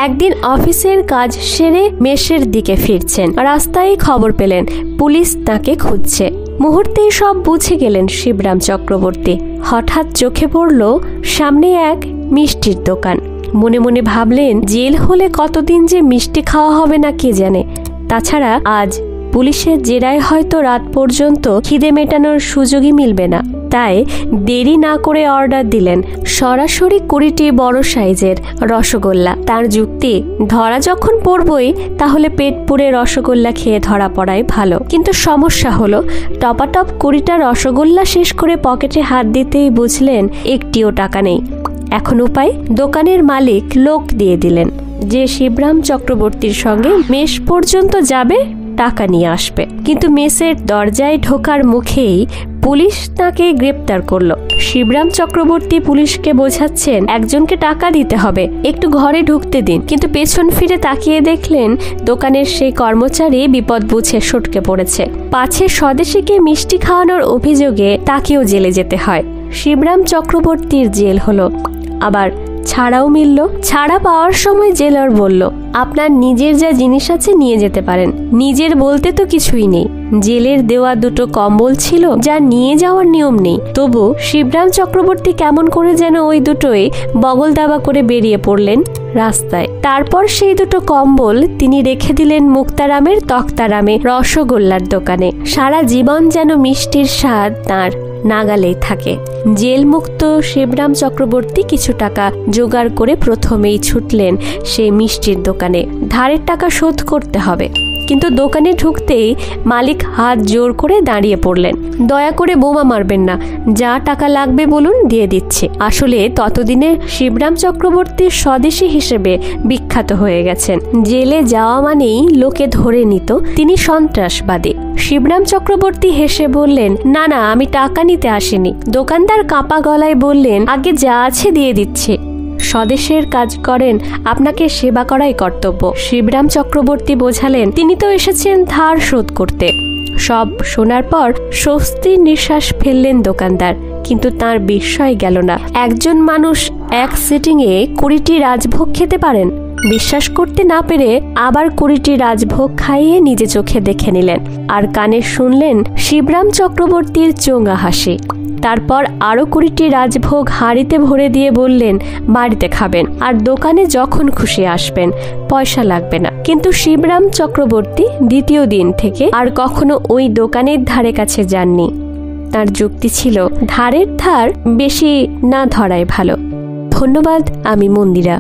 একদিন অফিসের কাজ সেরে মেসের দিকে ফিরছেন, রাস্তায় খবর পেলেন পুলিশ তাকে খুঁজছে। মুহূর্তেই সব বুঝে গেলেন শিবরাম চক্রবর্তী। হঠাৎ চোখে পড়ল সামনে এক মিষ্টির দোকান। মনে মনে ভাবলেন, জেল হলে কতদিন যে মিষ্টি খাওয়া হবে না কে জানে। তাছাড়া আজ পুলিশের জেরায় হয়তো রাত পর্যন্ত খিদে মেটানোর সুযোগই মিলবে না। তাই দেরি না করে অর্ডার দিলেন সরাসরি 20টি বড় সাইজের রসগোল্লা। তার যুক্তি, ধরা যখন পড়বই তাহলে পেট পুড়ে রসগোল্লা খেয়ে ধরা পড়াই ভালো। কিন্তু সমস্যা হলো, টপাটপ 20টা রসগোল্লা শেষ করে পকেটে হাত দিতেই বুঝলেন একটিও টাকা নেই। এখন উপায়, দোকানের মালিক লোক দিয়ে দিলেন যে শিবরাম চক্রবর্তীর সঙ্গে মেস পর্যন্ত যাবে, টাকা নিয়ে আসবে। কিন্তু মেসের দরজায় ঢোকার মুখেই পুলিশ তাকে গ্রেপ্তার করলো। শিবরাম চক্রবর্তী পুলিশকে বোঝাচ্ছেন একজনকে টাকা দিতে হবে, একটু ঘরে ঢুকতে দিন। কিন্তু পেছন ফিরে তাকিয়ে দেখলেন দোকানের সেই কর্মচারী বিপদ বুঝে সটকে পড়েছে। পাছে স্বদেশীকে মিষ্টি খাওয়ানোর অভিযোগে তাকেও জেলে যেতে হয়। শিবরাম চক্রবর্তীর জেল হলো, আবার ছাড়াও মিলল। ছাড়া পাওয়ার সময় জেলার বলল, আপনার নিজের যা জিনিস আছে নিয়ে যেতে পারেন। নিজের বলতে তো কিছুই নেই। জেলের দেওয়া 2টো কম্বল ছিল যা নিয়ে যাওয়ার নিয়ম নেই। তবু শিবরাম চক্রবর্তী কেমন করে যেন ওই দুটোই বগল দাবা করে বেরিয়ে পড়লেন রাস্তায়। তারপর সেই 2টো কম্বল তিনি রেখে দিলেন মুক্তারামের তক্তারামে রসগোল্লার দোকানে। সারা জীবন যেন মিষ্টির স্বাদ তার নাগালেই থাকে। জেল মুক্ত শিবরাম চক্রবর্তী কিছু টাকা জোগাড় করে প্রথমেই ছুটলেন সেই মিষ্টির দোকানে। ধারের টাকা শোধ করতে হবে। কিন্তু দোকানে ঢুকতেই মালিক হাত জোর করে দাঁড়িয়ে পড়লেন। দয়া করে বোমা মারবেন না, যা টাকা লাগবে বলুন, দিয়ে দিচ্ছে। আসলে ততদিনে শিবরাম চক্রবর্তী স্বদেশী হিসেবে বিখ্যাত হয়ে গেছেন। জেলে যাওয়া মানেই লোকে ধরে নিত তিনি সন্ত্রাসবাদী। শিবরাম চক্রবর্তী হেসে বললেন, না না, আমি টাকা নিতে আসিনি। দোকানদার কাঁপা গলায় বললেন, আগে যা আছে দিয়ে দিচ্ছে। স্বদেশের কাজ করেন, আপনাকে সেবা করাই কর্তব্য। শিবরাম চক্রবর্তী বোঝালেন তিনি তো এসেছেন ধার শোধ করতে। সব শোনার পর স্বস্তির নিঃশ্বাস ফেললেন দোকানদার। কিন্তু তার বিস্ময় গেল না। একজন মানুষ এক সিটিংয়ে 20টি রাজভোগ খেতে পারেন। বিশ্বাস করতে না পেরে আবার 20টি রাজভোগ খাইয়ে নিজে চোখে দেখে নিলেন। আর কানে শুনলেন শিবরাম চক্রবর্তীর চোঙা হাসি। তারপর আরো 20টি রাজভোগ হাঁড়িতে ভরে দিয়ে বললেন, বাড়িতে খাবেন আর দোকানে যখন খুশি আসবেন, পয়সা লাগবে না। কিন্তু শিবরাম চক্রবর্তী দ্বিতীয় দিন থেকে আর কখনো ওই দোকানের ধারে কাছে যাননি। তার যুক্তি ছিল, ধারের ধার বেশি না ধরাই ভালো। ধন্যবাদ, আমি মন্দিরা।